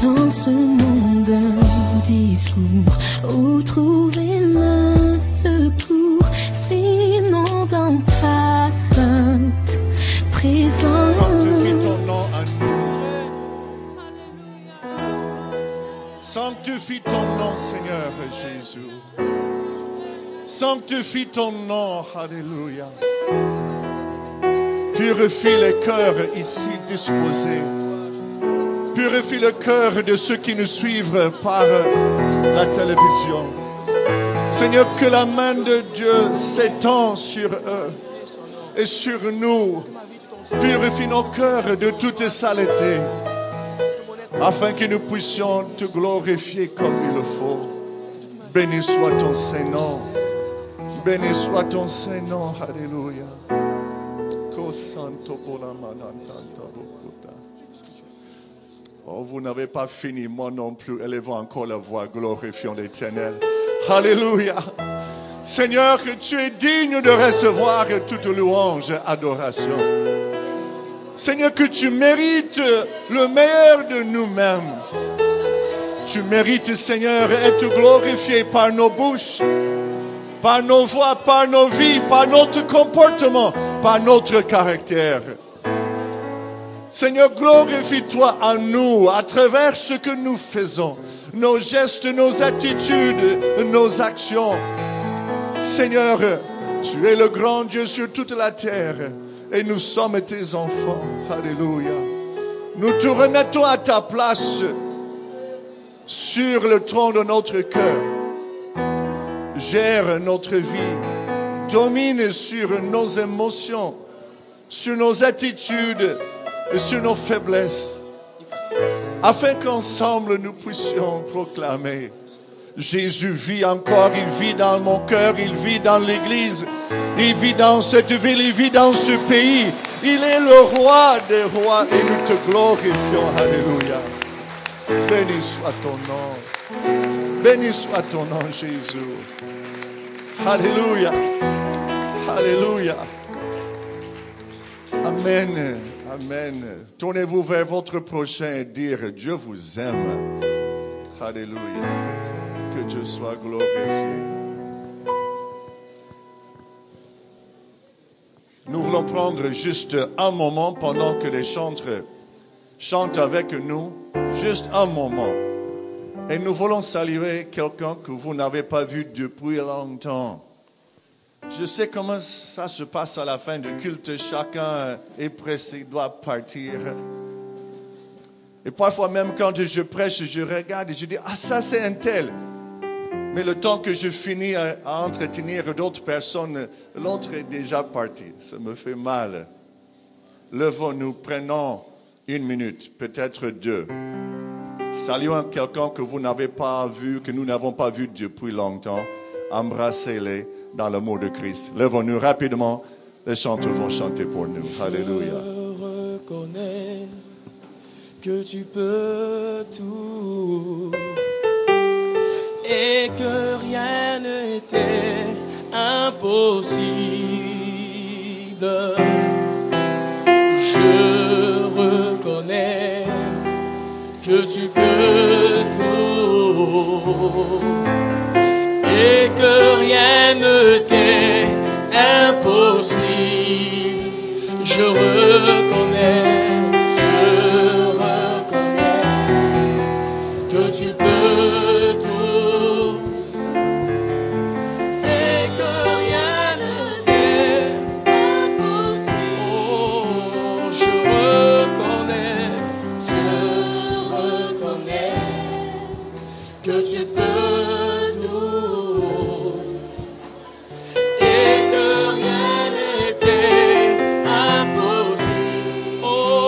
Dans ce monde d'un discours, où trouver le secours, sinon dans ta sainte présence. Sanctifie ton nom à nous. Sanctifie ton nom, Seigneur Jésus. Sanctifie ton nom, alléluia. Purifie les cœurs ici disposés. Purifie le cœur de ceux qui nous suivent par la télévision. Seigneur, que la main de Dieu s'étend sur eux et sur nous. Purifie nos cœurs de toute saleté, afin que nous puissions te glorifier comme il le faut. Béni soit ton Saint-Nom. Béni soit ton Saint-Nom. Alléluia. Oh, vous n'avez pas fini, moi non plus. Élevons encore la voix, glorifions l'Éternel. Alléluia. Seigneur, que tu es digne de recevoir toute louange et adoration. Seigneur, que tu mérites le meilleur de nous-mêmes. Tu mérites, Seigneur, être glorifié par nos bouches, par nos voix, par nos vies, par notre comportement, par notre caractère. Seigneur, glorifie-toi en nous à travers ce que nous faisons, nos gestes, nos attitudes, nos actions. Seigneur, tu es le grand Dieu sur toute la terre et nous sommes tes enfants. Alléluia. Nous te remettons à ta place sur le trône de notre cœur. Gère notre vie, domine sur nos émotions, sur nos attitudes et sur nos faiblesses, afin qu'ensemble nous puissions proclamer: Jésus vit encore, il vit dans mon cœur, il vit dans l'église, il vit dans cette ville, il vit dans ce pays. Il est le roi des rois et nous te glorifions. Alléluia. Béni soit ton nom. Béni soit ton nom, Jésus. Alléluia. Alléluia. Amen. Amen. Tournez-vous vers votre prochain et dire: Dieu vous aime. Alléluia. Que Dieu soit glorifié. Nous voulons prendre juste un moment pendant que les chanteurs chantent avec nous. Juste un moment. Et nous voulons saluer quelqu'un que vous n'avez pas vu depuis longtemps. Je sais comment ça se passe à la fin du culte. Chacun est pressé, doit partir. Et parfois même quand je prêche, je regarde et je dis: ah, ça c'est un tel. Mais le temps que je finis à entretenir d'autres personnes, l'autre est déjà parti. Ça me fait mal. Levons-nous, prenons 1 minute, peut-être 2. Saluons quelqu'un que vous n'avez pas vu, que nous n'avons pas vu depuis longtemps. Embrassez-les dans l'amour de Christ. Levons-nous rapidement. Les chanteurs vont chanter pour nous. Alléluia. Je reconnais que tu peux tout et que rien n'était impossible. Je reconnais que tu peux tout et que rien ne t'est impossible. Je reconnais que tu peux tout et que rien ne t'est impossible. Oh, je reconnais que tu peux tout et que rien n'était impossible. Oh,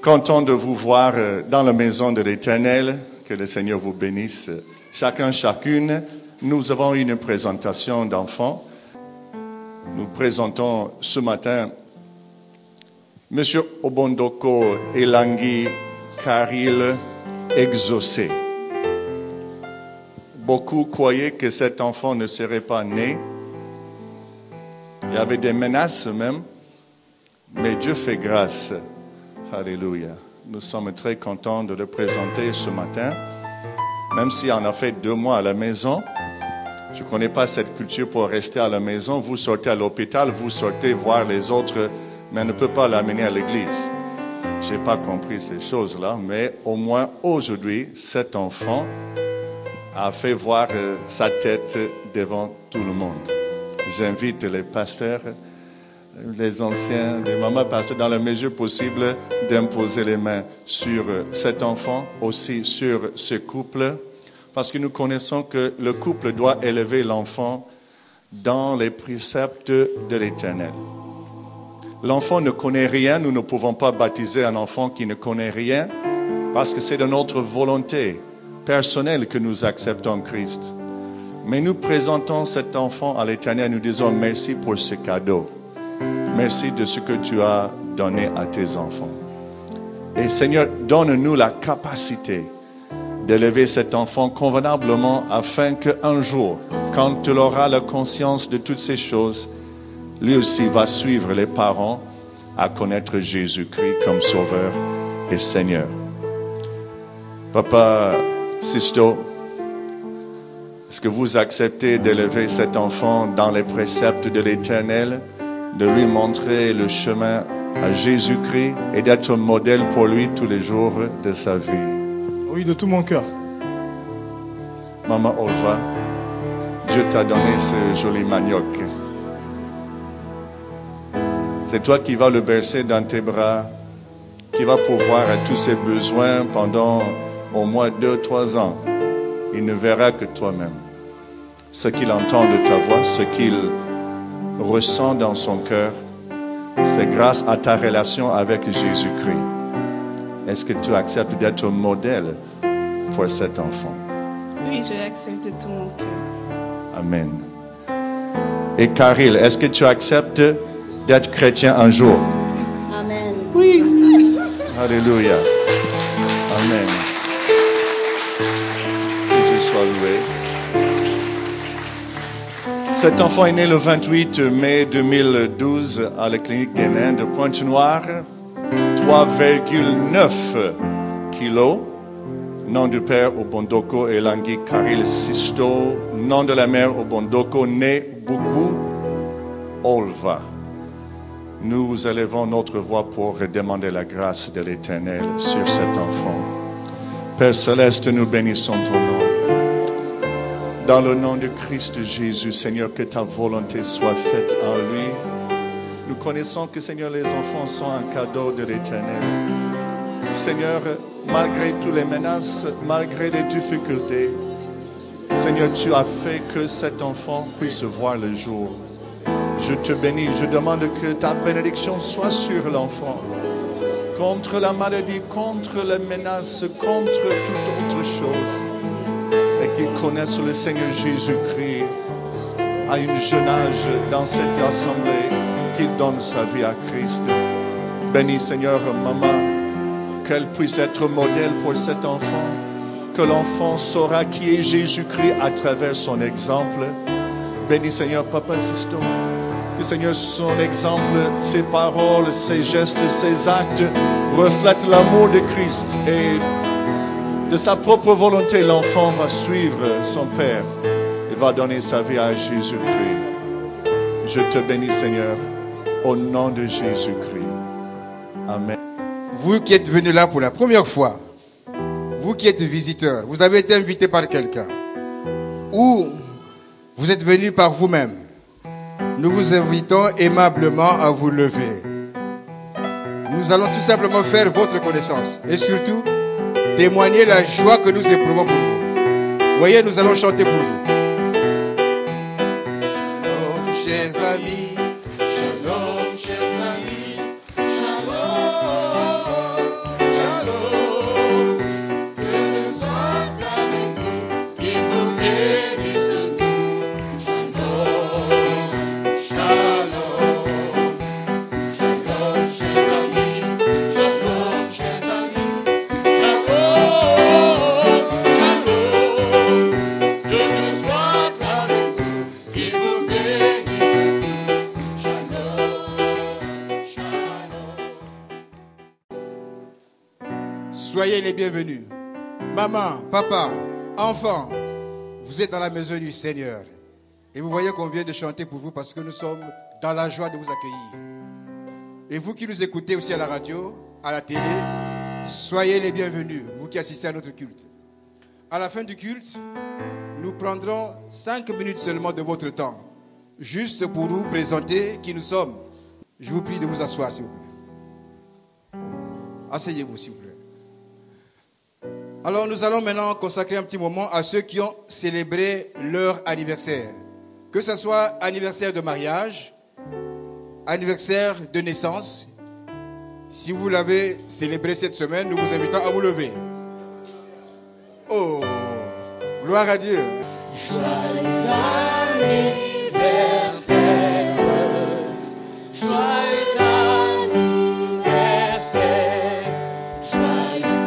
content de vous voir dans la maison de l'Éternel. Que le Seigneur vous bénisse. Chacun, chacune, nous avons une présentation d'enfants. Nous présentons ce matin Monsieur Obondoko Elangi Karil exaucé. Beaucoup croyaient que cet enfant ne serait pas né. Il y avait des menaces même, mais Dieu fait grâce. Alléluia. Nous sommes très contents de le présenter ce matin, même si on a fait 2 mois à la maison. Je ne connais pas cette culture pour rester à la maison. Vous sortez à l'hôpital, vous sortez voir les autres, mais on ne peut pas l'amener à l'église. Je n'ai pas compris ces choses-là, mais au moins aujourd'hui, cet enfant a fait voir sa tête devant tout le monde. J'invite les pasteurs, les anciens, les mamans pasteurs, dans la mesure possible, d'imposer les mains sur cet enfant, aussi sur ce couple, parce que nous connaissons que le couple doit élever l'enfant dans les préceptes de l'Éternel. L'enfant ne connaît rien, nous ne pouvons pas baptiser un enfant qui ne connaît rien, parce que c'est de notre volonté personnelle que nous acceptons Christ. Mais nous présentons cet enfant à l'Éternel, nous disons merci pour ce cadeau. Merci de ce que tu as donné à tes enfants. Et Seigneur, donne-nous la capacité d'élever cet enfant convenablement afin qu'un jour, quand il aura la conscience de toutes ces choses, lui aussi va suivre les parents à connaître Jésus-Christ comme Sauveur et Seigneur. Papa Sisto, est-ce que vous acceptez d'élever cet enfant dans les préceptes de l'Éternel, de lui montrer le chemin à Jésus-Christ et d'être modèle pour lui tous les jours de sa vie? Oui, de tout mon cœur. Maman Olva, Dieu t'a donné ce joli manioc. C'est toi qui vas le bercer dans tes bras, qui va pourvoir à tous ses besoins pendant au moins 2-3 ans. Il ne verra que toi-même. Ce qu'il entend de ta voix, ce qu'il ressent dans son cœur, c'est grâce à ta relation avec Jésus-Christ. Est-ce que tu acceptes d'être un modèle pour cet enfant? Oui, je l'accepte de tout mon cœur. Amen. Et Karil, est-ce que tu acceptes d'être chrétien un jour? Amen. Oui. Alléluia. Amen. Que Dieu soit loué. Cet enfant est né le 28 mai 2012 à la clinique Guénin de Pointe-Noire. 3,9 kilos. Nom du père Obondoko Elangi Karil Sisto. Nom de la mère Obondoko Né Bougou Olva. Nous élevons notre voix pour demander la grâce de l'Éternel sur cet enfant. Père Céleste, nous bénissons ton nom. Dans le nom de Christ Jésus, Seigneur, que ta volonté soit faite en lui. Nous connaissons que, Seigneur, les enfants sont un cadeau de l'Éternel. Seigneur, malgré toutes les menaces, malgré les difficultés, Seigneur, tu as fait que cet enfant puisse voir le jour. Je te bénis, je demande que ta bénédiction soit sur l'enfant. Contre la maladie, contre les menaces, contre toute autre chose. Et qu'il connaisse le Seigneur Jésus-Christ à un jeune âge dans cette assemblée, qu'il donne sa vie à Christ. Bénis Seigneur, maman, qu'elle puisse être modèle pour cet enfant, que l'enfant saura qui est Jésus-Christ à travers son exemple. Bénis Seigneur, Papa Sisto, que Seigneur, son exemple, ses paroles, ses gestes, ses actes reflètent l'amour de Christ et de sa propre volonté, l'enfant va suivre son Père et va donner sa vie à Jésus-Christ. Je te bénis Seigneur, au nom de Jésus-Christ. Amen. Vous qui êtes venus là pour la première fois, vous qui êtes visiteurs, vous avez été invité par quelqu'un, ou vous êtes venus par vous-même, nous vous invitons aimablement à vous lever. Nous allons tout simplement faire votre connaissance et surtout témoigner la joie que nous éprouvons pour vous. Voyez, nous allons chanter pour vous. Shalom, chers amis. Shalom, chers amis. Shalom. soyez les bienvenus. Maman, papa, enfants, vous êtes dans la maison du Seigneur. Et vous voyez qu'on vient de chanter pour vous parce que nous sommes dans la joie de vous accueillir. Et vous qui nous écoutez aussi à la radio, à la télé, soyez les bienvenus, vous qui assistez à notre culte. À la fin du culte, nous prendrons 5 minutes seulement de votre temps, juste pour vous présenter qui nous sommes. Je vous prie de vous asseoir, s'il vous plaît. Asseyez-vous, s'il vous plaît. Alors, nous allons maintenant consacrer un petit moment à ceux qui ont célébré leur anniversaire. Que ce soit anniversaire de mariage, anniversaire de naissance. Si vous l'avez célébré cette semaine, nous vous invitons à vous lever. Oh, gloire à Dieu. Joyeux anniversaire, joyeux anniversaire, joyeux anniversaire.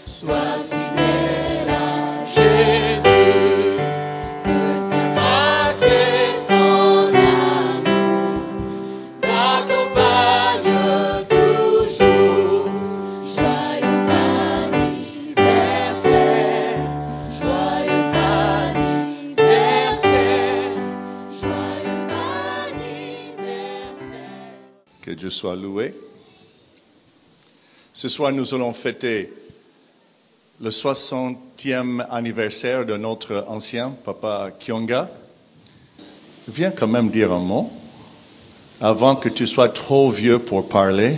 Sois fidèle à Jésus, que sa grâce et son amour t'accompagnent toujours. Joyeux anniversaire, joyeux anniversaire, joyeux anniversaire. Que Dieu soit loué. Ce soir, nous allons fêter le 60e anniversaire de notre ancien papa Kyonga. Viens quand même dire un mot avant que tu sois trop vieux pour parler.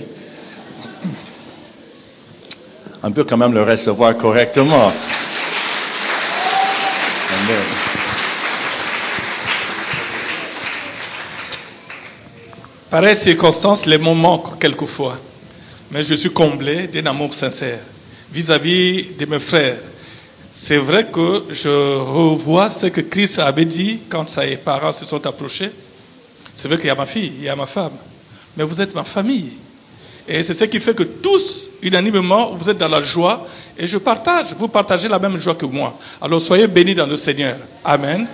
On peut quand même le recevoir correctement. Amen. Pareille circonstance, les mots manquent quelquefois. Mais je suis comblé d'un amour sincère vis-à-vis de mes frères. C'est vrai que je revois ce que Christ avait dit quand ses parents se sont approchés. C'est vrai qu'il y a ma fille, il y a ma femme. Mais vous êtes ma famille. Et c'est ce qui fait que tous, unanimement, vous êtes dans la joie. Et je partage, vous partagez la même joie que moi. Alors soyez bénis dans le Seigneur. Amen.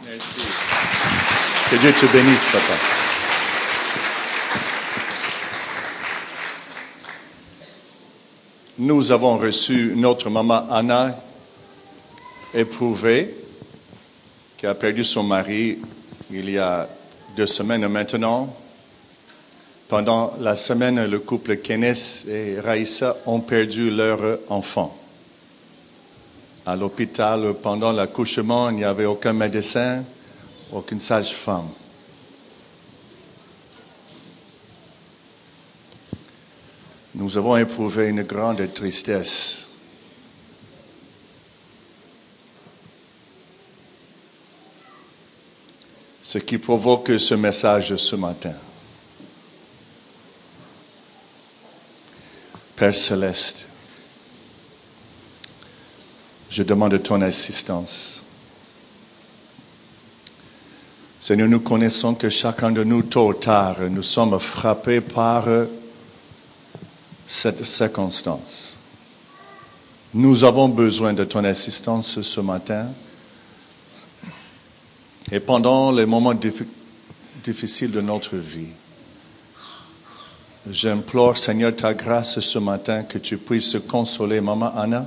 Merci. Que Dieu te bénisse, papa. Nous avons reçu notre maman Anna, éprouvée, qui a perdu son mari il y a 2 semaines maintenant. Pendant la semaine, le couple Kenneth et Raïssa ont perdu leur enfant. À l'hôpital, pendant l'accouchement, il n'y avait aucun médecin, aucune sage-femme. Nous avons éprouvé une grande tristesse. Ce qui provoque ce message ce matin. Père Céleste, je demande ton assistance. Seigneur, nous connaissons que chacun de nous, tôt ou tard, nous sommes frappés par cette circonstance. Nous avons besoin de ton assistance ce matin. Et pendant les moments difficiles de notre vie, j'implore, Seigneur, ta grâce ce matin, que tu puisses consoler Maman Anna,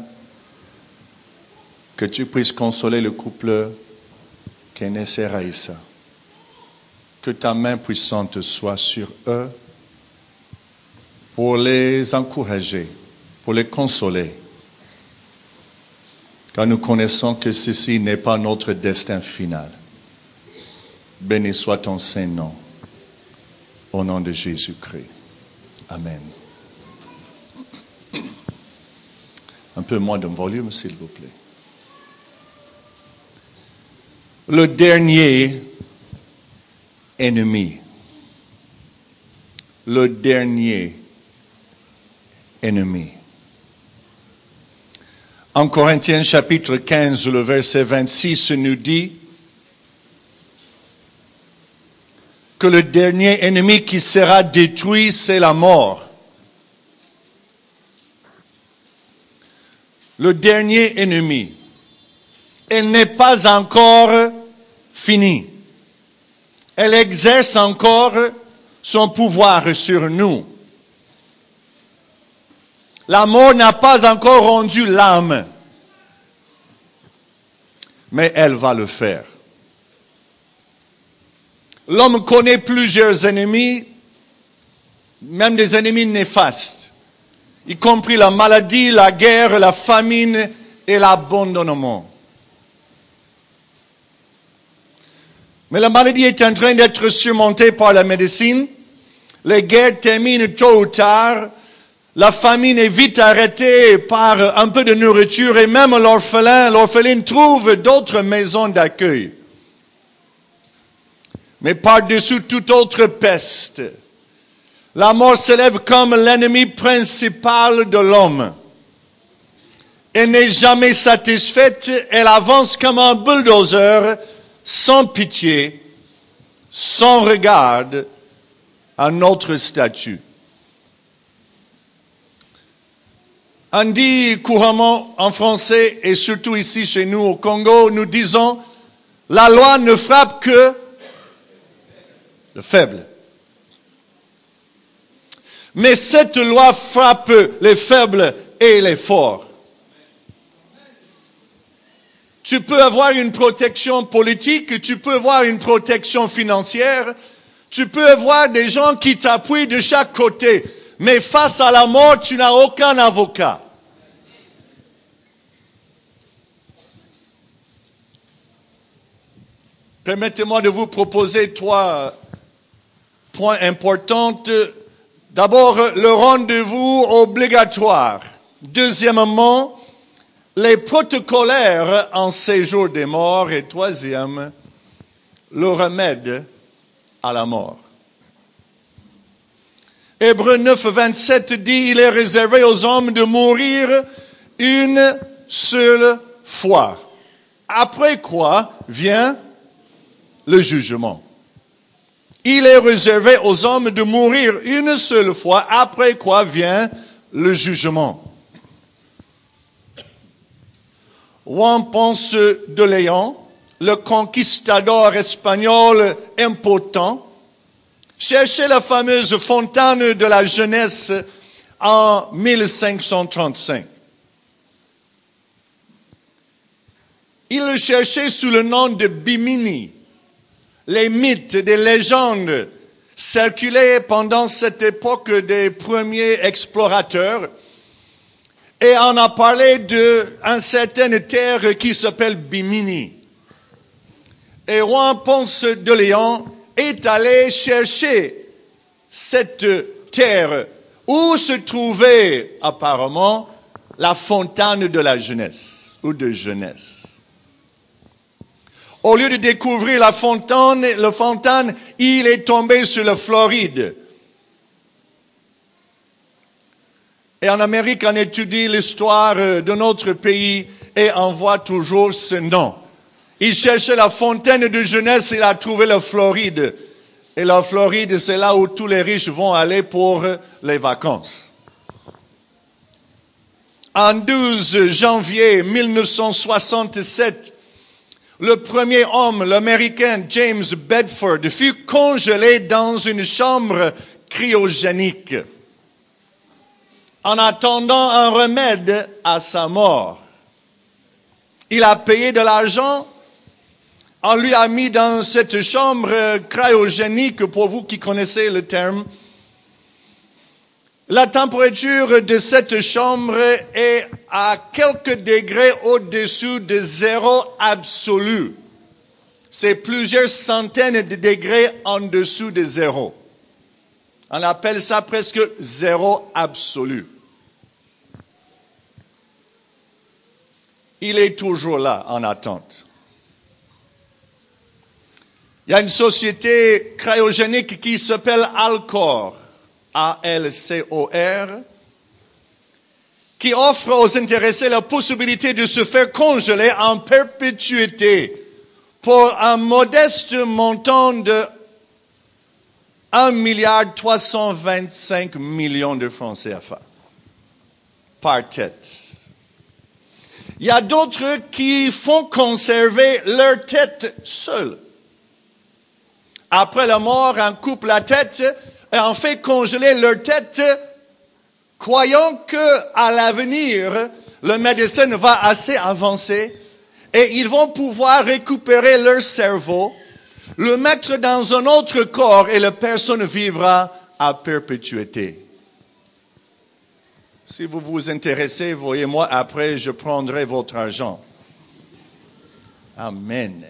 que tu puisses consoler le couple Kenneth et Raïssa, que ta main puissante soit sur eux pour les encourager, pour les consoler, car nous connaissons que ceci n'est pas notre destin final. Béni soit ton Saint-Nom, au nom de Jésus-Christ. Amen. Un peu moins de volume, s'il vous plaît. Le dernier ennemi. Le dernier ennemi. En Corinthiens chapitre 15, le verset 26 nous dit que le dernier ennemi qui sera détruit, c'est la mort. Le dernier ennemi. Elle n'est pas encore finie. Elle exerce encore son pouvoir sur nous. La mort n'a pas encore rendu l'âme. Mais elle va le faire. L'homme connaît plusieurs ennemis, même des ennemis néfastes, y compris la maladie, la guerre, la famine et l'abandonnement. Mais la maladie est en train d'être surmontée par la médecine. Les guerres terminent tôt ou tard. La famine est vite arrêtée par un peu de nourriture et même l'orpheline trouve d'autres maisons d'accueil. Mais par-dessus toute autre peste, la mort s'élève comme l'ennemi principal de l'homme. Elle n'est jamais satisfaite, elle avance comme un bulldozer, sans pitié, sans regard à notre statut. On dit couramment en français, et surtout ici chez nous au Congo, nous disons, la loi ne frappe que le faible. Mais cette loi frappe les faibles et les forts. Tu peux avoir une protection politique, tu peux avoir une protection financière, tu peux avoir des gens qui t'appuient de chaque côté, mais face à la mort, tu n'as aucun avocat. Permettez-moi de vous proposer 3 points importants. D'abord, le rendez-vous obligatoire. Deuxièmement, les protocolaires en séjour des morts. Et troisième, le remède à la mort. Hébreux 9, 27 dit, il est réservé aux hommes de mourir une seule fois. Après quoi vient le jugement. Il est réservé aux hommes de mourir une seule fois, après quoi vient le jugement. Juan Ponce de León, le conquistador espagnol impotent, cherchait la fameuse fontaine de la jeunesse en 1535. Il le cherchait sous le nom de Bimini. Les mythes, des légendes circulaient pendant cette époque des premiers explorateurs. Et on a parlé d'une certaine terre qui s'appelle Bimini. Et Juan Ponce de León est allé chercher cette terre où se trouvait apparemment la fontaine de la jeunesse ou de jeunesse. Au lieu de découvrir la fontaine, il est tombé sur la Floride. Et en Amérique, on étudie l'histoire de notre pays et on voit toujours ce nom. Il cherchait la fontaine de jeunesse, il a trouvé la Floride. Et la Floride, c'est là où tous les riches vont aller pour les vacances. En 12 janvier 1967, le premier homme, l'Américain James Bedford, fut congelé dans une chambre cryogénique en attendant un remède à sa mort. Il a payé de l'argent, on lui a mis dans cette chambre cryogénique, pour vous qui connaissez le terme. La température de cette chambre est à quelques degrés au-dessous de zéro absolu. C'est plusieurs centaines de degrés en dessous de zéro. On appelle ça presque zéro absolu. Il est toujours là en attente. Il y a une société cryogénique qui s'appelle Alcor. A-L-C-O-R, qui offre aux intéressés la possibilité de se faire congeler en perpétuité pour un modeste montant de 1,325 milliard de francs CFA par tête. Il y a d'autres qui font conserver leur tête seule. Après la mort, on coupe la tête et on fait congeler leur tête croyant qu'à l'avenir, le médecin va assez avancer et ils vont pouvoir récupérer leur cerveau, le mettre dans un autre corps et la personne vivra à perpétuité. Si vous vous intéressez, voyez-moi après, je prendrai votre argent. Amen.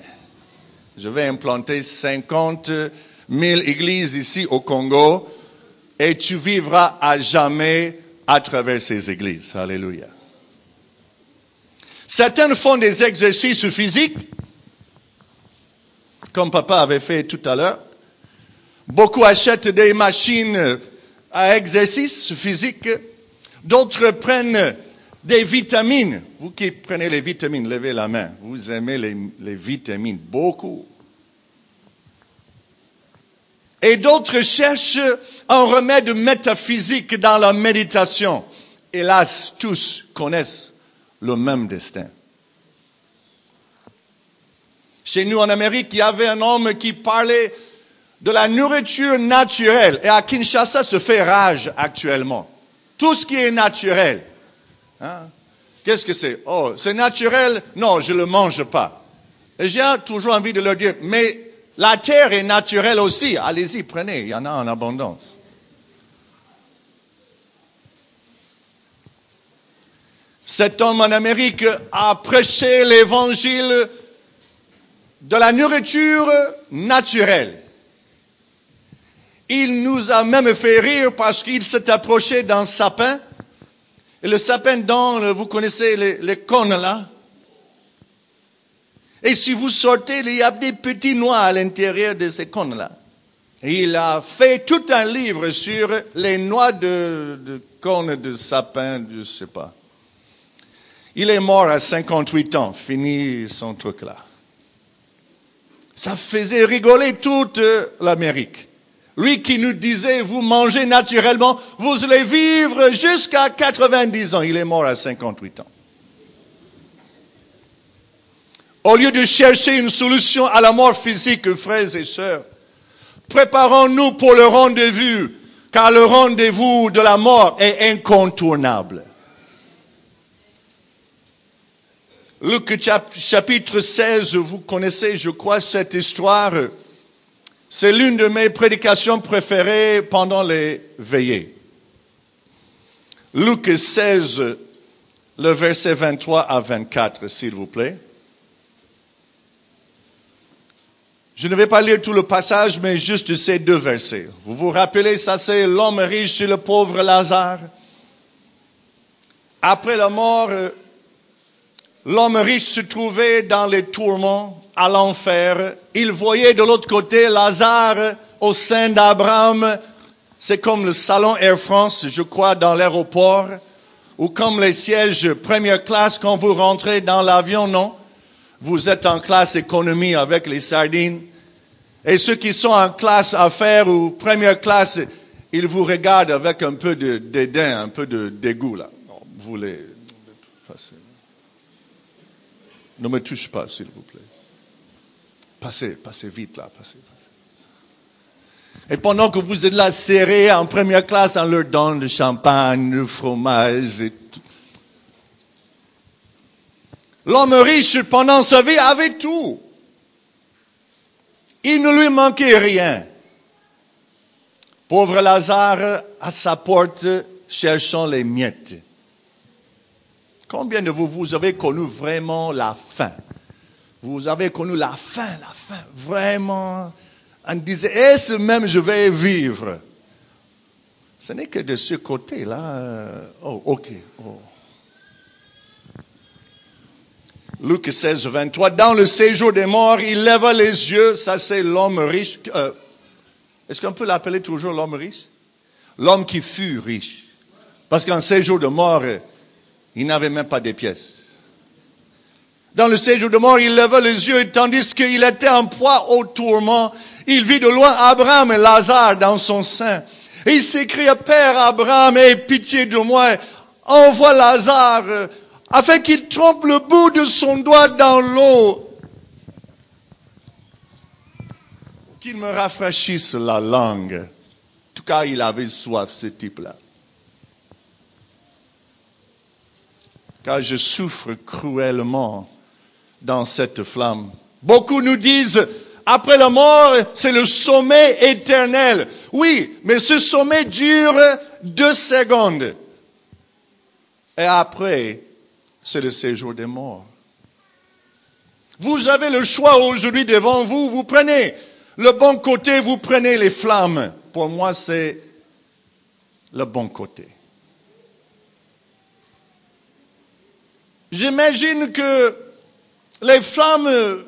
Je vais implanter 50 000 églises ici au Congo et tu vivras à jamais à travers ces églises. Alléluia. Certains font des exercices physiques, comme papa avait fait tout à l'heure. Beaucoup achètent des machines à exercice physique. D'autres prennent des vitamines. Vous qui prenez les vitamines, levez la main. Vous aimez les vitamines, beaucoup. Et d'autres cherchent un remède métaphysique dans la méditation. Hélas, tous connaissent le même destin. Chez nous en Amérique, il y avait un homme qui parlait de la nourriture naturelle. Et à Kinshasa, se fait rage actuellement. Tout ce qui est naturel. Hein? Qu'est-ce que c'est? Oh, c'est naturel? Non, je ne le mange pas. Et j'ai toujours envie de leur dire, mais la terre est naturelle aussi. Allez-y, prenez, il y en a en abondance. Cet homme en Amérique a prêché l'évangile de la nourriture naturelle. Il nous a même fait rire parce qu'il s'est approché d'un sapin. Et le sapin dont, vous connaissez les cônes là. Et si vous sortez, il y a des petits noix à l'intérieur de ces cônes là. Et il a fait tout un livre sur les noix de cônes de sapin, je ne sais pas. Il est mort à 58 ans, fini son truc là. Ça faisait rigoler toute l'Amérique. Lui qui nous disait, vous mangez naturellement, vous allez vivre jusqu'à 90 ans. Il est mort à 58 ans. Au lieu de chercher une solution à la mort physique, frères et sœurs, préparons-nous pour le rendez-vous, car le rendez-vous de la mort est incontournable. Luc chapitre 16, vous connaissez, je crois, cette histoire. C'est l'une de mes prédications préférées pendant les veillées. Luc 16, le verset 23 à 24, s'il vous plaît. Je ne vais pas lire tout le passage, mais juste ces deux versets. Vous vous rappelez, ça c'est l'homme riche et le pauvre Lazare. Après la mort, l'homme riche se trouvait dans les tourments, à l'enfer. Il voyait de l'autre côté Lazare au sein d'Abraham. C'est comme le salon Air France, je crois, dans l'aéroport. Ou comme les sièges première classe quand vous rentrez dans l'avion, non? Vous êtes en classe économie avec les sardines. Et ceux qui sont en classe affaires ou première classe, ils vous regardent avec un peu de dédain, un peu de dégoût, là. Non, vous voulez passer. Ne me touche pas, s'il vous plaît. Passez vite, là, passez. Et pendant que vous êtes là serrés en première classe, on leur donne le champagne, le fromage et tout. L'homme riche, pendant sa vie, avait tout. Il ne lui manquait rien. Pauvre Lazare, à sa porte, cherchant les miettes. Combien de vous avez connu vraiment la faim? Vous avez connu la faim, vraiment. On disait, est-ce même je vais vivre? Ce n'est que de ce côté-là. Oh, ok. Oh. Luc 16, 23. Dans le séjour des morts, il lèva les yeux. Ça, c'est l'homme riche. Est-ce qu'on peut l'appeler toujours l'homme riche? L'homme qui fut riche. Parce qu'en séjour de mort, il n'avait même pas de pièces. Dans le séjour de mort, il leva les yeux, et tandis qu'il était en proie au tourment, il vit de loin Abraham et Lazare dans son sein. Et il s'écria, Père Abraham, aie pitié de moi, envoie Lazare, afin qu'il trempe le bout de son doigt dans l'eau, qu'il me rafraîchisse la langue. En tout cas, il avait soif, ce type-là. car je souffre cruellement dans cette flamme. Beaucoup nous disent, après la mort, c'est le sommet éternel. Oui, mais ce sommet dure 2 secondes. Et après, c'est le séjour des morts. Vous avez le choix aujourd'hui devant vous. Vous prenez le bon côté, vous prenez les flammes. Pour moi, c'est le bon côté. J'imagine que les flammes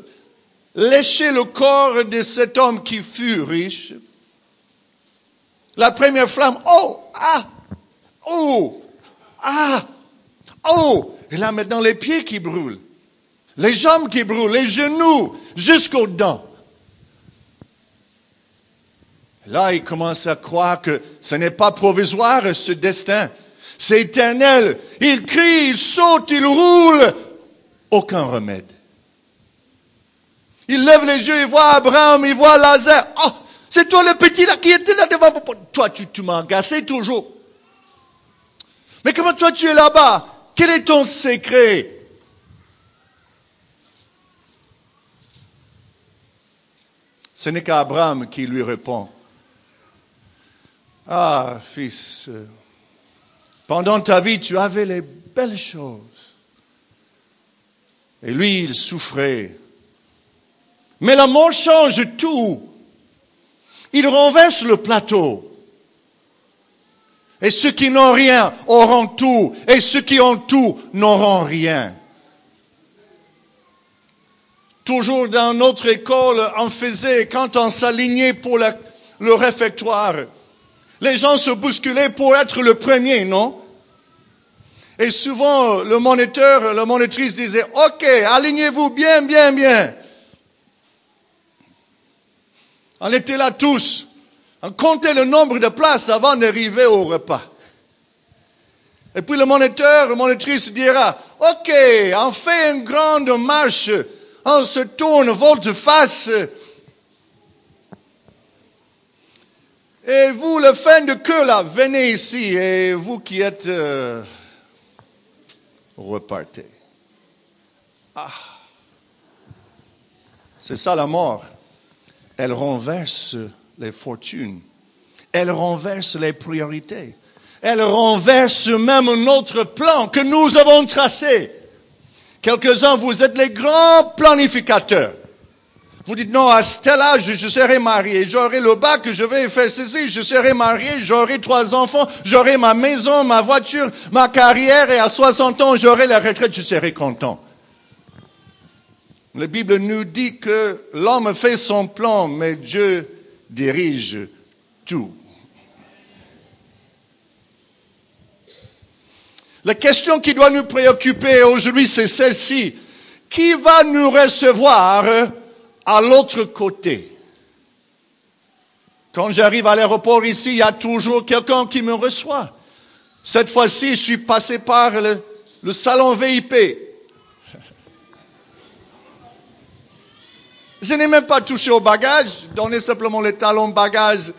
léchaient le corps de cet homme qui fut riche. La première flamme, oh, ah, oh, ah, oh. Et là maintenant les pieds qui brûlent, les jambes qui brûlent, les genoux jusqu'aux dents. Là, il commence à croire que ce n'est pas provisoire, ce destin. C'est éternel. Il crie, il saute, il roule. Aucun remède. Il lève les yeux, il voit Abraham, il voit Lazare. Oh, c'est toi le petit là qui était là devant. Toi, tu m'as agacé toujours. Mais comment toi tu es là-bas? Quel est ton secret? Ce n'est qu'Abraham qui lui répond. Ah, fils, pendant ta vie, tu avais les belles choses. Et lui, il souffrait. Mais la mort change tout. Il renverse le plateau. Et ceux qui n'ont rien auront tout. Et ceux qui ont tout n'auront rien. Toujours dans notre école, on faisait, quand on s'alignait pour le réfectoire, les gens se bousculaient pour être le premier, non? Et souvent, le moniteur, la monitrice disait, OK, alignez-vous bien, bien, bien. On était là tous. On comptait le nombre de places avant d'arriver au repas. Et puis le moniteur, la monitrice dira, OK, on fait une grande marche. On se tourne volte-face. Et vous, le fin de queue, là, venez ici. Et vous qui êtes... repartez. Ah. C'est ça la mort. Elle renverse les fortunes. Elle renverse les priorités. Elle renverse même notre plan que nous avons tracé. Quelques-uns, vous êtes les grands planificateurs. Vous dites, non, à tel âge, je serai marié, j'aurai le bac, je vais faire ceci, je serai marié, j'aurai 3 enfants, j'aurai ma maison, ma voiture, ma carrière, et à 60 ans, j'aurai la retraite, je serai content. La Bible nous dit que l'homme fait son plan, mais Dieu dirige tout. La question qui doit nous préoccuper aujourd'hui, c'est celle-ci. Qui va nous recevoir à l'autre côté? Quand j'arrive à l'aéroport ici, il y a toujours quelqu'un qui me reçoit. Cette fois-ci, je suis passé par le salon VIP. Je n'ai même pas touché au bagage, donné simplement les talons bagage.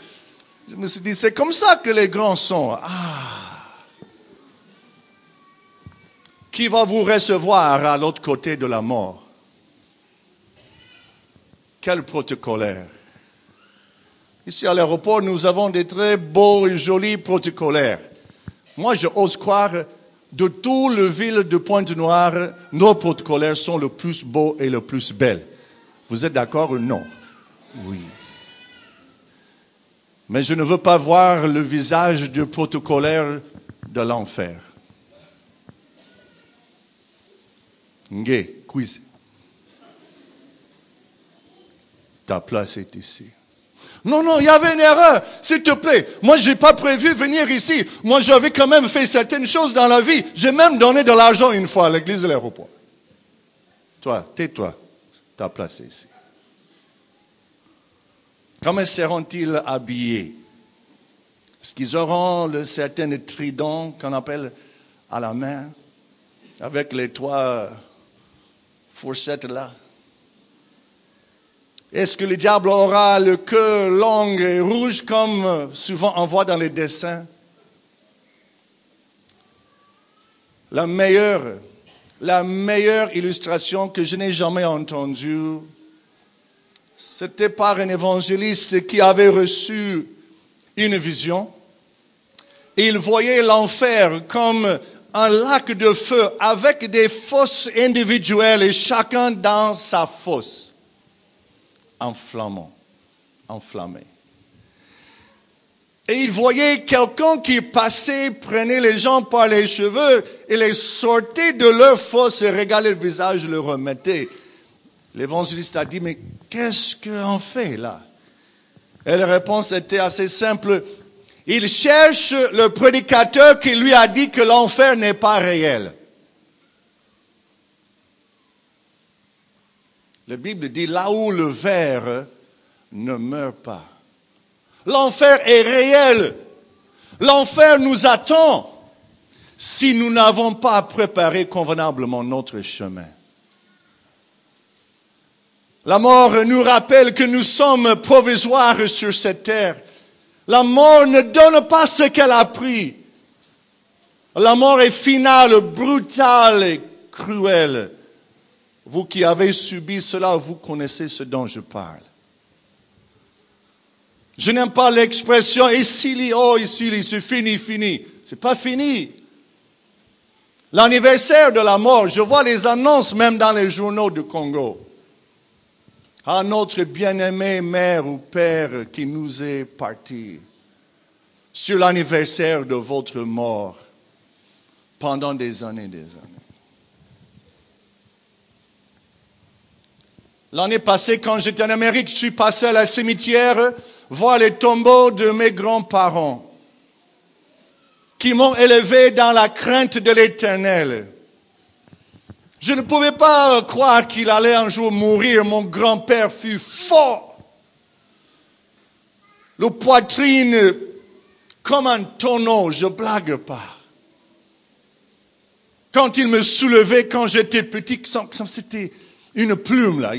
Je me suis dit, c'est comme ça que les grands sont. Ah! Qui va vous recevoir à l'autre côté de la mort? Quel protocolaire! Ici à l'aéroport, nous avons des très beaux et jolis protocolaires. Moi, je ose croire, de toute la ville de Pointe-Noire, nos protocolaires sont le plus beaux et le plus belles. Vous êtes d'accord ou non? Oui. Mais je ne veux pas voir le visage du protocolaire de l'enfer. Ngé, quiz. Ta place est ici. Non, il y avait une erreur. S'il te plaît, moi, je n'ai pas prévu venir ici. Moi, j'avais quand même fait certaines choses dans la vie. J'ai même donné de l'argent une fois à l'église de l'aéroport. Toi, tais-toi. Ta place est ici. Comment seront-ils habillés? Est-ce qu'ils auront le certain trident qu'on appelle à la main, avec les 3 fourchettes là? Est-ce que le diable aura le queue longue et rouge comme souvent on voit dans les dessins? La meilleure illustration que je n'ai jamais entendue, c'était par un évangéliste qui avait reçu une vision. Et il voyait l'enfer comme un lac de feu avec des fosses individuelles et chacun dans sa fosse, enflammé. Et il voyait quelqu'un qui passait, prenait les gens par les cheveux et les sortait de leur fosse et régalait le visage, le remettait. L'évangéliste a dit, mais qu'est-ce qu'on fait là? Et la réponse était assez simple. Il cherche le prédicateur qui lui a dit que l'enfer n'est pas réel. La Bible dit, là où le ver ne meurt pas. L'enfer est réel. L'enfer nous attend si nous n'avons pas préparé convenablement notre chemin. La mort nous rappelle que nous sommes provisoires sur cette terre. La mort ne donne pas ce qu'elle a pris. La mort est finale, brutale et cruelle. Vous qui avez subi cela, vous connaissez ce dont je parle. Je n'aime pas l'expression « ici, c'est fini. » C'est pas fini. L'anniversaire de la mort, je vois les annonces même dans les journaux du Congo. À notre bien-aimé mère ou père qui nous est parti sur l'anniversaire de votre mort pendant des années. L'année passée, quand j'étais en Amérique, je suis passé à la cimetière voir les tombeaux de mes grands-parents qui m'ont élevé dans la crainte de l'Éternel. Je ne pouvais pas croire qu'il allait un jour mourir. Mon grand-père fut fort. Le poitrine comme un tonneau, je blague pas. Quand il me soulevait, quand j'étais petit, comme c'était une plume là.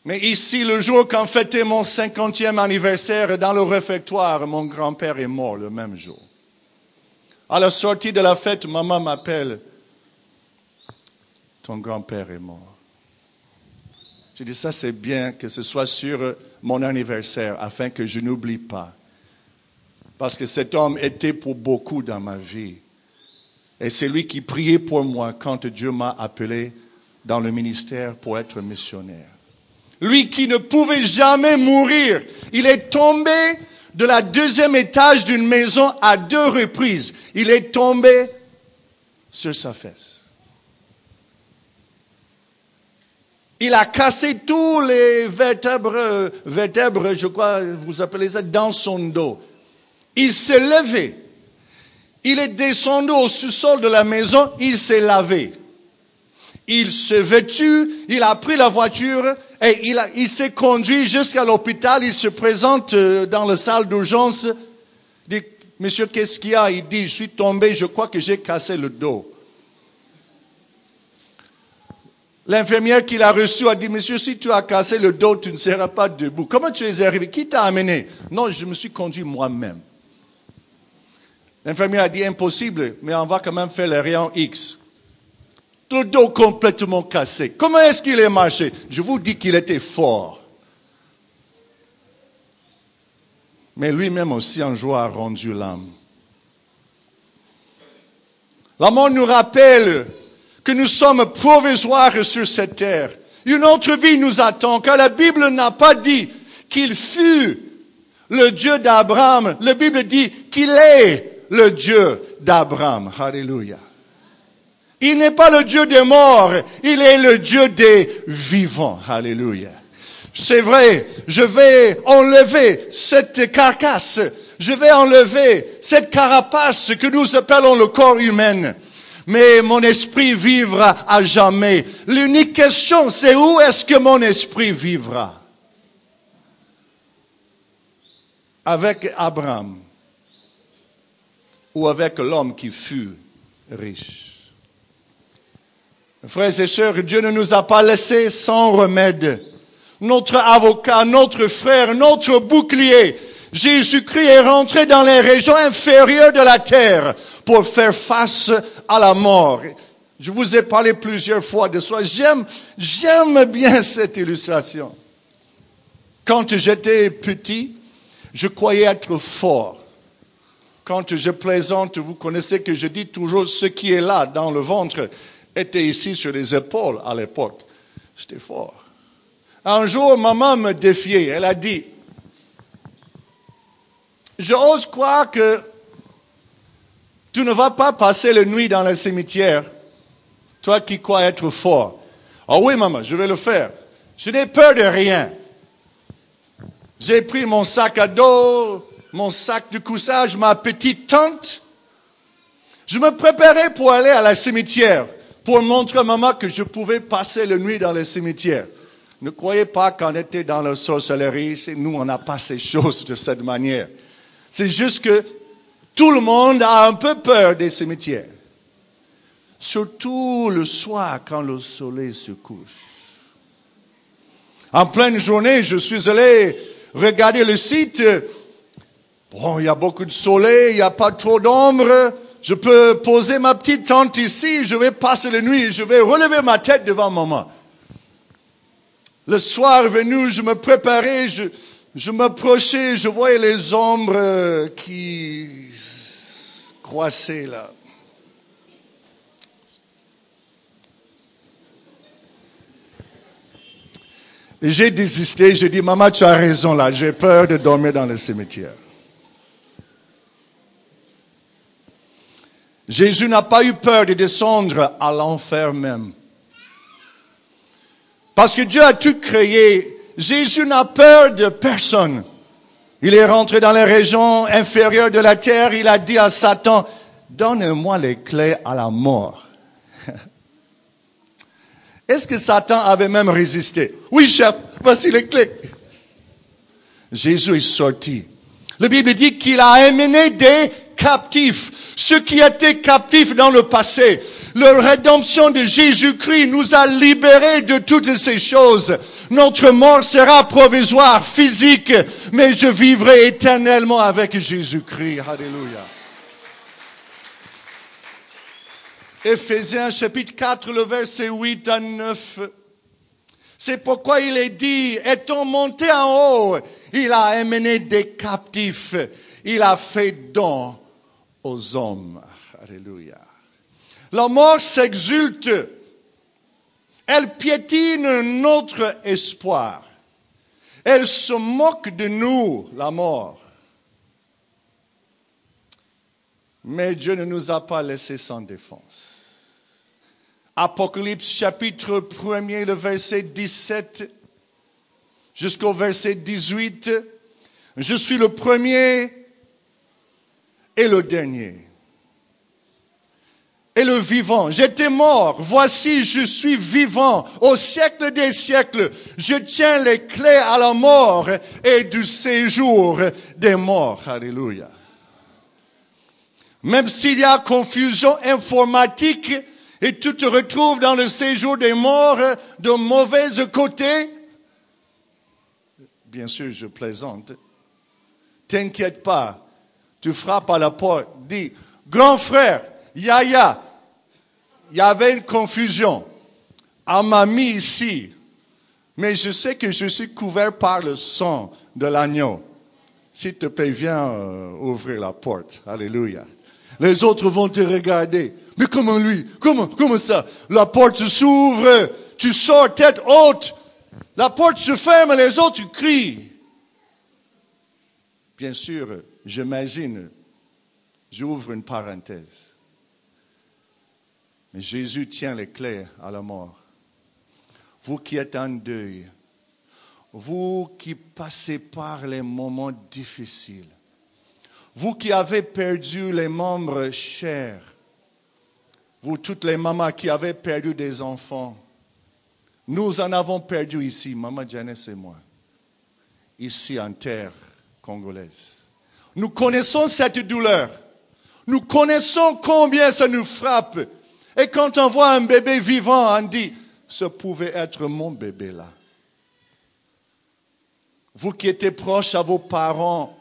Mais ici, le jour quand fêtait mon 50e anniversaire, dans le réfectoire, mon grand-père est mort le même jour. À la sortie de la fête, maman m'appelle. Ton grand-père est mort. Je dis, ça c'est bien que ce soit sur mon anniversaire, afin que je n'oublie pas. Parce que cet homme était pour beaucoup dans ma vie. Et c'est lui qui priait pour moi quand Dieu m'a appelé dans le ministère pour être missionnaire. Lui qui ne pouvait jamais mourir, il est tombé de la 2e étage d'une maison à 2 reprises. Il est tombé sur sa fesse. Il a cassé tous les vertèbres, je crois, vous appelez ça, dans son dos. Il s'est levé. Il est descendu au sous-sol de la maison, il s'est lavé. Il s'est vêtu, il a pris la voiture et il s'est conduit jusqu'à l'hôpital. Il se présente dans la salle d'urgence. Il dit, monsieur, qu'est-ce qu'il y a? Il dit, je suis tombé, je crois que j'ai cassé le dos. L'infirmière qui l'a reçu a dit, monsieur, si tu as cassé le dos, tu ne seras pas debout. Comment tu es arrivé? Qui t'a amené? Non, je me suis conduit moi-même. L'infirmière a dit, impossible, mais on va quand même faire le rayon X. Le dos complètement cassé. Comment est-ce qu'il est marché? Je vous dis qu'il était fort. Mais lui-même aussi un jour a rendu l'âme. La mort nous rappelle que nous sommes provisoires sur cette terre. Une autre vie nous attend, car la Bible n'a pas dit qu'il fut le Dieu d'Abraham. La Bible dit qu'il est le Dieu d'Abraham. Alléluia. Il n'est pas le Dieu des morts, il est le Dieu des vivants. Alléluia. C'est vrai, je vais enlever cette carcasse, je vais enlever cette carapace que nous appelons le corps humain. Mais mon esprit vivra à jamais. L'unique question, c'est où est-ce que mon esprit vivra? Avec Abraham ou avec l'homme qui fut riche? Frères et sœurs, Dieu ne nous a pas laissés sans remède. Notre avocat, notre frère, notre bouclier, Jésus-Christ est rentré dans les régions inférieures de la terre pour faire face à la mort. Je vous ai parlé plusieurs fois de ça. J'aime bien cette illustration. Quand j'étais petit, je croyais être fort. Quand je plaisante, vous connaissez que je dis toujours ce qui est là dans le ventre était ici sur les épaules à l'époque. J'étais fort. Un jour, maman me défiait. Elle a dit, j'ose croire que tu ne vas pas passer la nuit dans le cimetière, toi qui crois être fort. Ah oui, maman, je vais le faire. Je n'ai peur de rien. J'ai pris mon sac à dos, mon sac de couchage, ma petite tente. Je me préparais pour aller à la cimetière, pour montrer à maman que je pouvais passer la nuit dans le cimetière. Ne croyez pas qu'on était dans la sorcellerie. Nous, on n'a pas ces choses de cette manière. C'est juste que tout le monde a un peu peur des cimetières. Surtout le soir quand le soleil se couche. En pleine journée, je suis allé regarder le site. Bon, il y a beaucoup de soleil, il n'y a pas trop d'ombre. Je peux poser ma petite tente ici, je vais passer la nuit, je vais relever ma tête devant maman. Le soir venu, je me préparais, je m'approchais, je voyais les ombres qui croissaient là. Et j'ai désisté, j'ai dit, maman, tu as raison là, j'ai peur de dormir dans le cimetière. Jésus n'a pas eu peur de descendre à l'enfer même. Parce que Dieu a tout créé. Jésus n'a peur de personne. Il est rentré dans les régions inférieures de la terre. Il a dit à Satan, donne-moi les clés à la mort. Est-ce que Satan avait même résisté? Oui, chef, voici les clés. Jésus est sorti. La Bible dit qu'il a amené des captifs. Ceux qui étaient captifs dans le passé. La rédemption de Jésus-Christ nous a libérés de toutes ces choses. Notre mort sera provisoire, physique, mais je vivrai éternellement avec Jésus-Christ. Alléluia. Éphésiens chapitre 4, le verset 8 à 9. C'est pourquoi il est dit, étant monté en haut, il a amené des captifs. Il a fait don aux hommes. Alléluia. La mort s'exulte. Elle piétine notre espoir. Elle se moque de nous, la mort. Mais Dieu ne nous a pas laissés sans défense. Apocalypse chapitre 1er, le verset 17 jusqu'au verset 18. Je suis le premier et le dernier. Et le vivant. J'étais mort. Voici, je suis vivant. Au siècle des siècles, je tiens les clés à la mort et du séjour des morts. Alléluia. Même s'il y a confusion informatique et tu te retrouves dans le séjour des morts de mauvais côté, bien sûr, je plaisante. T'inquiète pas. Tu frappes à la porte. Dis, grand frère, Yaya, il y avait une confusion. On m'a mis ici. Mais je sais que je suis couvert par le sang de l'agneau. S'il te plaît, viens ouvrir la porte. Alléluia. Les autres vont te regarder. Mais comment lui? Comment ça? La porte s'ouvre. Tu sors tête haute. La porte se ferme et les autres crient. Bien sûr, j'imagine, j'ouvre une parenthèse. Mais Jésus tient les clés à la mort. Vous qui êtes en deuil, vous qui passez par les moments difficiles, vous qui avez perdu les membres chers, vous toutes les mamans qui avez perdu des enfants, nous en avons perdu ici, Maman Janice et moi, ici en terre congolaise. Nous connaissons cette douleur. Nous connaissons combien ça nous frappe. Et quand on voit un bébé vivant, on dit, ce pouvait être mon bébé là. Vous qui étiez proches à vos parents,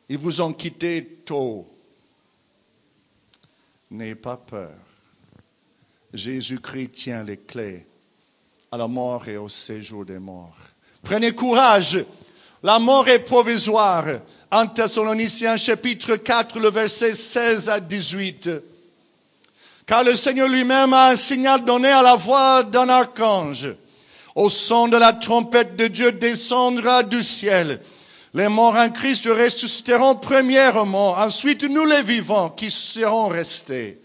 Ils vous ont quitté tôt. N'ayez pas peur. Jésus-Christ tient les clés à la mort et au séjour des morts. Prenez courage. La mort est provisoire. 1 Thessaloniciens chapitre 4, le verset 16 à 18. Car le Seigneur lui-même a un signal donné à la voix d'un archange. Au son de la trompette de Dieu descendra du ciel. Les morts en Christ ressusciteront premièrement. Ensuite, nous les vivants qui serons restés.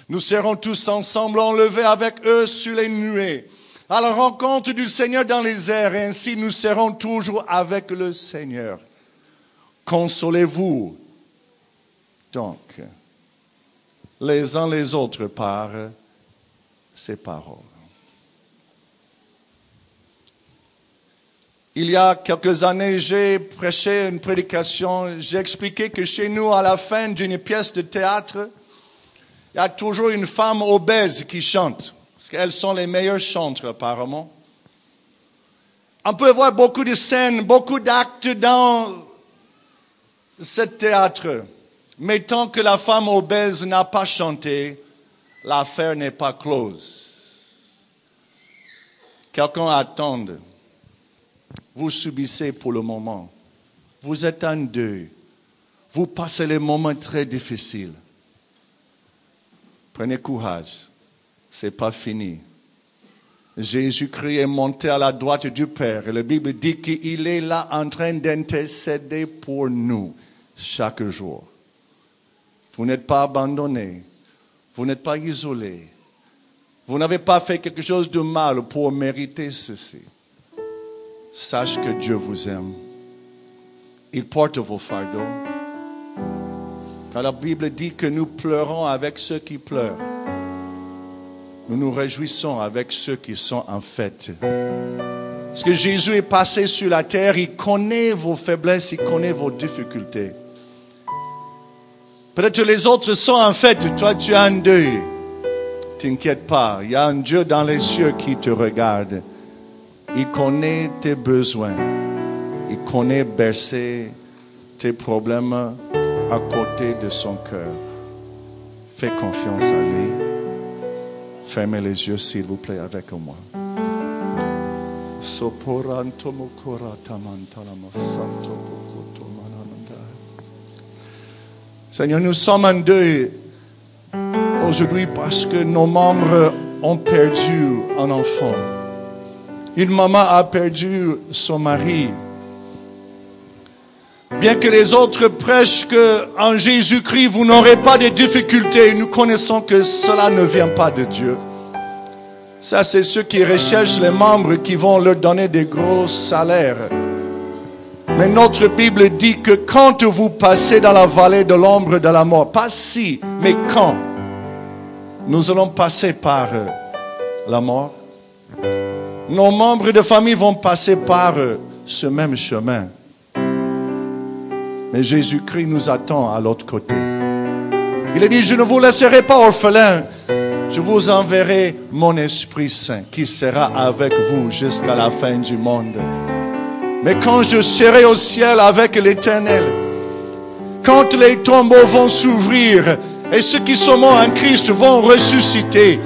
Nous serons tous ensemble enlevés avec eux sur les nuées, à la rencontre du Seigneur dans les airs, et ainsi nous serons toujours avec le Seigneur. Consolez-vous donc les uns les autres par ces paroles. Il y a quelques années, j'ai prêché une prédication. J'ai expliqué que chez nous, à la fin d'une pièce de théâtre, il y a toujours une femme obèse qui chante. Parce qu'elles sont les meilleures chantres, apparemment. On peut voir beaucoup de scènes, beaucoup d'actes dans ce théâtre. Mais tant que la femme obèse n'a pas chanté, l'affaire n'est pas close. Quelqu'un attend. Vous subissez pour le moment. Vous êtes en deuil. Vous passez les moments très difficiles. Prenez courage. C'est pas fini. Jésus-Christ est monté à la droite du Père. Et la Bible dit qu'il est là en train d'intercéder pour nous chaque jour. Vous n'êtes pas abandonnés. Vous n'êtes pas isolés. Vous n'avez pas fait quelque chose de mal pour mériter ceci. Sache que Dieu vous aime. Il porte vos fardeaux. Car la Bible dit que nous pleurons avec ceux qui pleurent. Nous nous réjouissons avec ceux qui sont en fête. Parce que Jésus est passé sur la terre, il connaît vos faiblesses, il connaît vos difficultés. Peut-être les autres sont en fête, toi tu es en deuil. T'inquiète pas, il y a un Dieu dans les cieux qui te regarde. Il connaît tes besoins. Il connaît bercer tes problèmes à côté de son cœur. Fais confiance à lui. Fermez les yeux, s'il vous plaît, avec moi. Seigneur, nous sommes en deuil aujourd'hui parce que nos membres ont perdu un enfant. Une maman a perdu son mari. Bien que les autres prêchent qu'en Jésus-Christ, vous n'aurez pas de difficultés, nous connaissons que cela ne vient pas de Dieu. Ça, c'est ceux qui recherchent les membres qui vont leur donner des gros salaires. Mais notre Bible dit que quand vous passez dans la vallée de l'ombre de la mort, pas si, mais quand, nous allons passer par la mort. Nos membres de famille vont passer par ce même chemin. Mais Jésus-Christ nous attend à l'autre côté. Il a dit, je ne vous laisserai pas orphelins. Je vous enverrai mon Esprit Saint qui sera avec vous jusqu'à la fin du monde. Mais quand je serai au ciel avec l'Éternel, quand les tombeaux vont s'ouvrir et ceux qui sont morts en Christ vont ressusciter,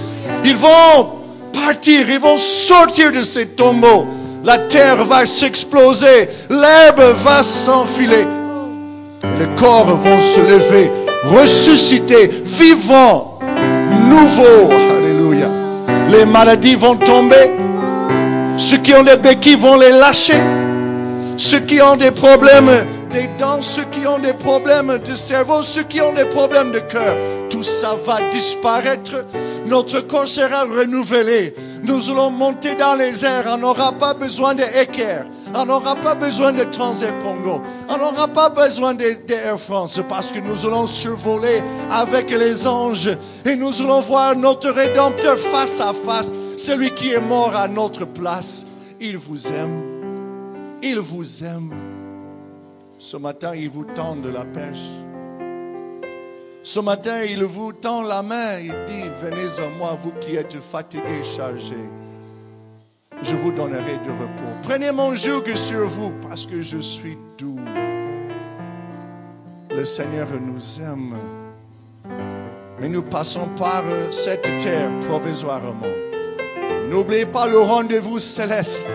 ils vont partir, ils vont sortir de ces tombeaux. La terre va s'exploser, l'herbe va s'enfiler. Les corps vont se lever, ressusciter, vivants, nouveaux. Alléluia. Les maladies vont tomber. Ceux qui ont des béquilles vont les lâcher. Ceux qui ont des problèmes des dents, ceux qui ont des problèmes de cerveau, ceux qui ont des problèmes de cœur, tout ça va disparaître. Notre corps sera renouvelé. Nous allons monter dans les airs. On n'aura pas besoin d'Air. On n'aura pas besoin de Transair Congo. On n'aura pas besoin d'Air France parce que nous allons survoler avec les anges et nous allons voir notre Rédempteur face à face, celui qui est mort à notre place. Il vous aime. Il vous aime. Ce matin, il vous tend de la perche. Ce matin, il vous tend la main. Il dit, venez à moi, vous qui êtes fatigués, chargés. Je vous donnerai du repos. Prenez mon joug sur vous parce que je suis doux. le Seigneur nous aime. Mais nous passons par cette terre provisoirement. N'oubliez pas le rendez-vous céleste.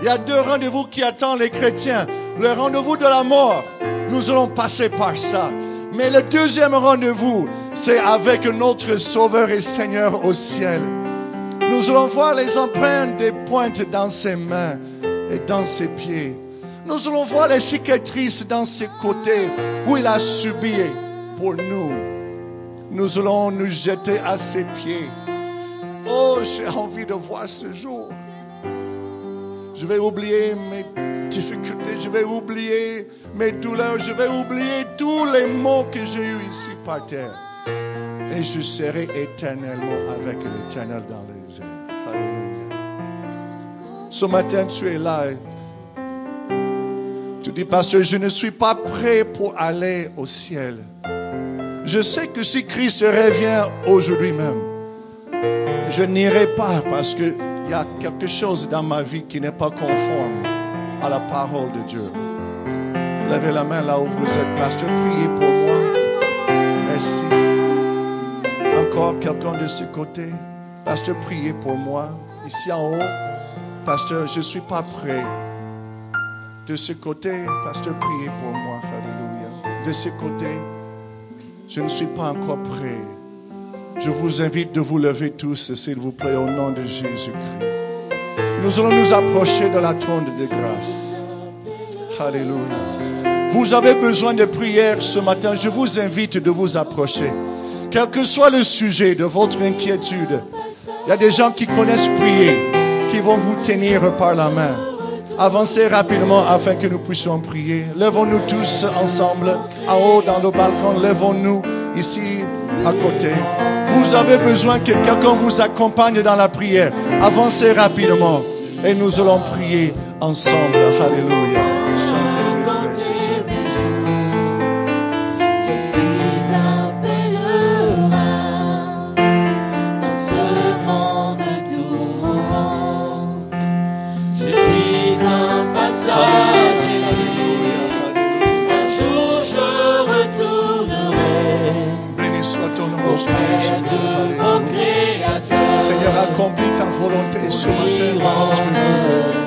Il y a 2 rendez-vous qui attendent les chrétiens. Le rendez-vous de la mort, nous allons passer par ça. Mais le 2e rendez-vous, c'est avec notre Sauveur et Seigneur au ciel. Nous allons voir les empreintes des pointes dans ses mains et dans ses pieds. Nous allons voir les cicatrices dans ses côtés où il a subi pour nous. Nous allons nous jeter à ses pieds. Oh, j'ai envie de voir ce jour. Je vais oublier mes difficultés, je vais oublier mes douleurs, je vais oublier tous les maux que j'ai eus ici par terre. Et je serai éternellement avec l'Éternel dans les airs. Alléluia. Ce matin, tu es là. Tu dis, pasteur, je ne suis pas prêt pour aller au ciel. Je sais que si Christ revient aujourd'hui même, je n'irai pas parce qu'il y a quelque chose dans ma vie qui n'est pas conforme à la parole de Dieu. Levez la main là où vous êtes, pasteur, priez pour moi. Merci. Encore quelqu'un de ce côté. Pasteur, priez pour moi. Ici en haut, pasteur, je ne suis pas prêt. De ce côté, pasteur, priez pour moi. Alléluia. De ce côté, je ne suis pas encore prêt. Je vous invite de vous lever tous, s'il vous plaît, au nom de Jésus-Christ. Nous allons nous approcher de la trône de grâce. Alléluia. Vous avez besoin de prière ce matin. Je vous invite de vous approcher. Quel que soit le sujet de votre inquiétude, il y a des gens qui connaissent prier, qui vont vous tenir par la main. Avancez rapidement afin que nous puissions prier. Levons-nous tous ensemble, en haut dans le balcon. Levons-nous ici à côté. Vous avez besoin que quelqu'un vous accompagne dans la prière. Avancez rapidement et nous allons prier ensemble. Alléluia. Un jour je retournerai auprès de mon Créateur. Seigneur, accomplis ta volonté ce matin dans notre vie.